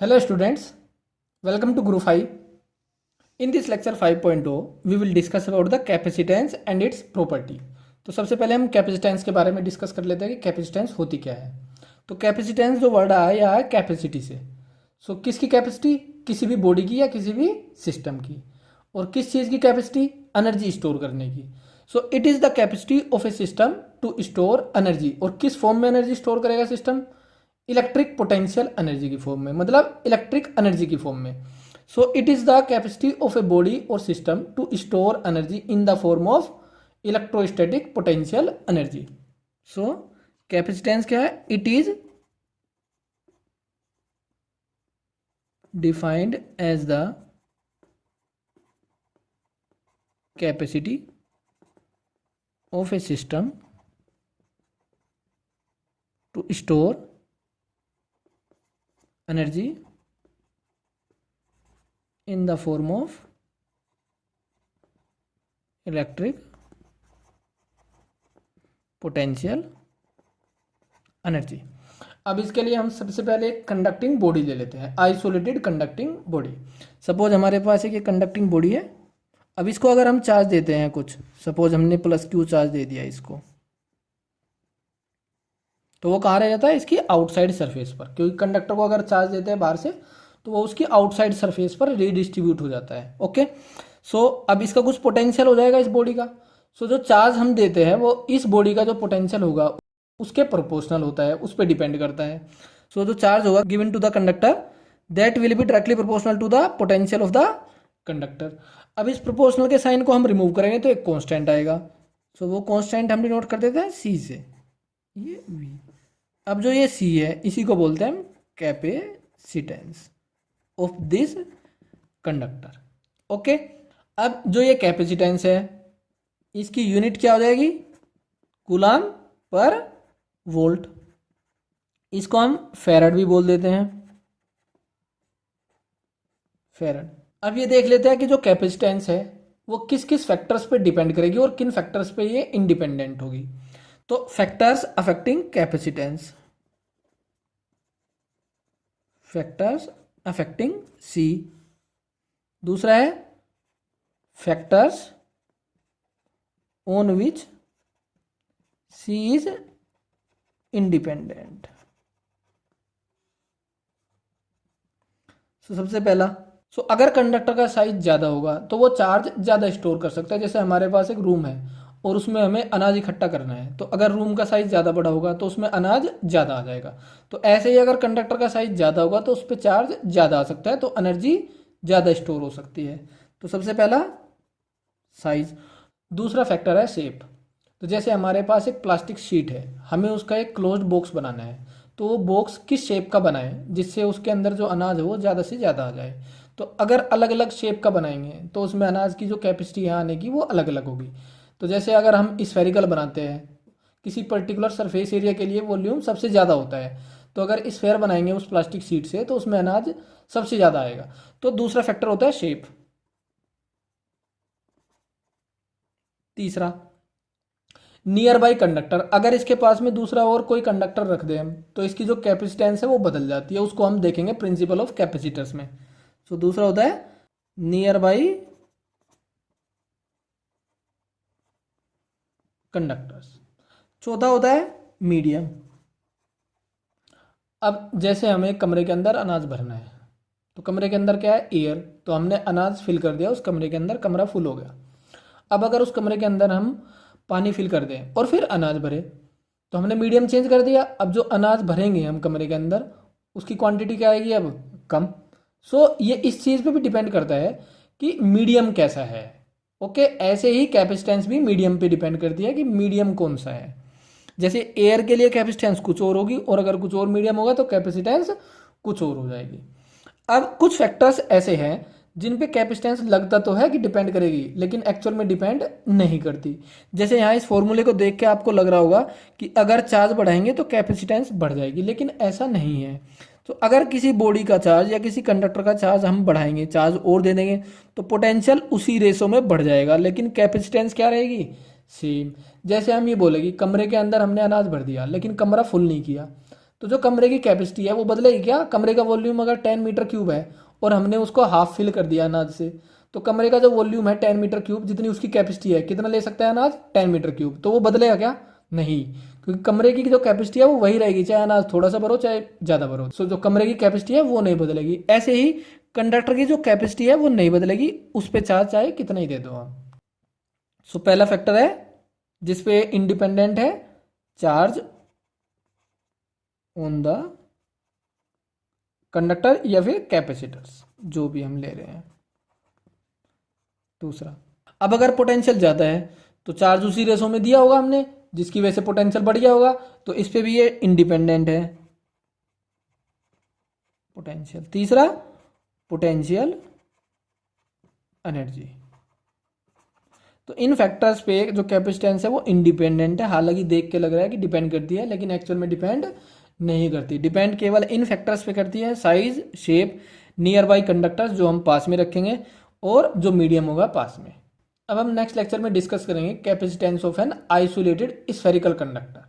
Hello students, welcome to Group 5. In this lecture 5.0, we will discuss about the capacitance and its property. तो सबसे पहले हम capacitance के बारे में डिस्कस कर लेते हैं कि कैपेसिटेंस होती क्या है। तो कैपेसिटेंस जो वर्ड आया यह है कैपेसिटी से। सो किसकी कैपेसिटी? किसी भी बॉडी की या किसी भी सिस्टम की। और किस चीज़ की कैपेसिटी? एनर्जी स्टोर करने की। So it is the capacity of a system to store energy. और किस फॉर्म में एनर्जी स्टोर करेगा सिस्टम? इलेक्ट्रिक पोटेंशियल एनर्जी की फॉर्म में, मतलब इलेक्ट्रिक एनर्जी की फॉर्म में। So it is the capacity of a body और system to store energy in the form of electrostatic potential energy. So capacitance क्या है? It is defined as the capacity of a system to store energy in the form of electric potential energy। अब इसके लिए हम सबसे पहले एक conducting body ले लेते हैं, आइसोलेटेड कंडक्टिंग बॉडी। सपोज हमारे पास एक कंडक्टिंग बॉडी है। अब इसको अगर हम चार्ज देते हैं कुछ, सपोज हमने +Q चार्ज दे दिया इसको, तो वो कहाँ रह जाता है? इसकी आउटसाइड सरफेस पर, क्योंकि कंडक्टर को अगर चार्ज देते हैं बाहर से तो वो उसकी आउटसाइड सरफेस पर रीडिस्ट्रीब्यूट हो जाता है। ओके, सो अब इसका कुछ पोटेंशियल हो जाएगा इस बॉडी का। सो जो चार्ज हम देते हैं वो इस बॉडी का जो पोटेंशियल होगा उसके प्रोपोर्शनल होता है, उस पर डिपेंड करता है। सो जो चार्ज होगा given to the conductor that will be directly proportional to the potential of the conductor. अब इस प्रोपोर्शनल के साइन को हम रिमूव करेंगे तो एक कॉन्स्टेंट आएगा। सो वो कॉन्स्टेंट हम डिनोट कर देते हैं C से, ये V। अब जो ये C है इसी को बोलते हैं हम capacitance of this conductor. Okay, अब जो ये कैपेसिटेंस है इसकी यूनिट क्या हो जाएगी? कूलाम पर वोल्ट। इसको हम फैराड भी बोल देते हैं, फैराड। अब ये देख लेते हैं कि जो कैपेसिटेंस है वो किस किस फैक्टर्स पे डिपेंड करेगी और किन फैक्टर्स पे ये इंडिपेंडेंट होगी। तो factors affecting capacitance, factors affecting C। दूसरा है factors on which C is independent. सबसे पहला, अगर कंडक्टर का साइज ज़्यादा होगा तो वो चार्ज ज़्यादा स्टोर कर सकता है। जैसे हमारे पास एक रूम है और उसमें हमें अनाज इकट्ठा करना है, तो अगर रूम का साइज़ ज़्यादा बड़ा होगा तो उसमें अनाज ज़्यादा आ जाएगा। तो ऐसे ही अगर कंडक्टर का साइज़ ज़्यादा होगा तो उस पर चार्ज ज़्यादा आ सकता है, तो एनर्जी ज़्यादा स्टोर हो सकती है। तो सबसे पहला साइज़। दूसरा फैक्टर है शेप। तो जैसे हमारे पास एक प्लास्टिक शीट है, हमें उसका एक क्लोज्ड बॉक्स बनाना है, तो वो बॉक्स किस शेप का बनाए जिससे उसके अंदर जो अनाज है वो ज़्यादा से ज़्यादा आ जाए। तो अगर अलग अलग शेप का बनाएंगे तो उसमें अनाज की जो कैपेसिटी यहाँ आने की वो अलग अलग होगी। तो जैसे अगर हम स्फेरिकल बनाते हैं, किसी पर्टिकुलर सरफेस एरिया के लिए वॉल्यूम सबसे ज़्यादा होता है, तो अगर स्फेयर बनाएंगे उस प्लास्टिक शीट से तो उसमें अनाज सबसे ज़्यादा आएगा। तो दूसरा फैक्टर होता है शेप। तीसरा नियर बाई कंडक्टर। अगर इसके पास में दूसरा और कोई कंडक्टर रख दें हम तो इसकी जो कैपेसिटेंस है वो बदल जाती है, उसको हम देखेंगे प्रिंसिपल ऑफ कैपेसिटर्स में। सो दूसरा होता है नियर बाई कंडक्टर्स। चौथा होता है मीडियम। अब जैसे हमें कमरे के अंदर अनाज भरना है, तो कमरे के अंदर क्या है? एयर। तो हमने अनाज फिल कर दिया उस कमरे के अंदर, कमरा फुल हो गया। अब अगर उस कमरे के अंदर हम पानी फिल कर दें और फिर अनाज भरे तो हमने मीडियम चेंज कर दिया। अब जो अनाज भरेंगे हम कमरे के अंदर उसकी क्वांटिटी क्या आएगी? अब कम। सो ये इस चीज़ पे भी डिपेंड करता है कि मीडियम कैसा है। ओके, ऐसे ही कैपेसिटेंस भी मीडियम पे डिपेंड करती है कि मीडियम कौन सा है। जैसे एयर के लिए कैपेसिटेंस कुछ और होगी और अगर कुछ और मीडियम होगा तो कैपेसिटेंस कुछ और हो जाएगी। अब कुछ फैक्टर्स ऐसे हैं जिन पे कैपेसिटेंस लगता तो है कि डिपेंड करेगी, लेकिन एक्चुअल में डिपेंड नहीं करती। जैसे यहाँ इस फॉर्मूले को देख के आपको लग रहा होगा कि अगर चार्ज बढ़ाएंगे तो कैपेसिटेंस बढ़ जाएगी, लेकिन ऐसा नहीं है। तो अगर किसी बॉडी का चार्ज या किसी कंडक्टर का चार्ज हम बढ़ाएंगे, चार्ज और दे देंगे, तो पोटेंशियल उसी रेशो में बढ़ जाएगा, लेकिन कैपेसिटेंस क्या रहेगी? सेम। जैसे हम ये बोले कि कमरे के अंदर हमने अनाज भर दिया लेकिन कमरा फुल नहीं किया, तो जो कमरे की कैपेसिटी है वो बदलेगी क्या? कमरे का वॉल्यूम अगर 10 मीटर क्यूब है और हमने उसको हाफ फिल कर दिया अनाज से, तो कमरे का जो वॉल्यूम है 10 मीटर क्यूब, जितनी उसकी कैपेसिटी है, कितना ले सकता है अनाज? 10 मीटर क्यूब। तो वो बदलेगा क्या? नहीं, क्योंकि कमरे की जो कैपेसिटी है वो वही रहेगी, चाहे अनाज थोड़ा सा भरो चाहे ज़्यादा भरो। सो जो कमरे की कैपेसिटी है वो नहीं बदलेगी। ऐसे ही कंडक्टर की जो कैपेसिटी है वो नहीं बदलेगी, उस पर चार्ज चाहे कितना ही दे दो आप। सो पहला फैक्टर है जिसपे इंडिपेंडेंट है, चार्ज ऑन द कंडक्टर या फिर कैपेसिटर्स, जो भी हम ले रहे हैं। दूसरा, अब अगर पोटेंशियल ज़्यादा है तो चार्ज उसी रेशो में दिया होगा हमने, जिसकी वजह से पोटेंशियल बढ़ गया होगा, तो इस पे भी ये इंडिपेंडेंट है पोटेंशियल। तीसरा, पोटेंशियल एनर्जी। तो इन फैक्टर्स पे जो कैपेसिटेंस है वो इंडिपेंडेंट है। हालांकि देख के लग रहा है कि डिपेंड करती है, लेकिन एक्चुअल में डिपेंड नहीं करती। डिपेंड केवल इन फैक्टर्स पे करती है, size, shape, near by conductors जो हम पास में रखेंगे, और जो मीडियम होगा पास में। अब हम नेक्स्ट लेक्चर में डिस्कस करेंगे capacitance of an isolated spherical conductor.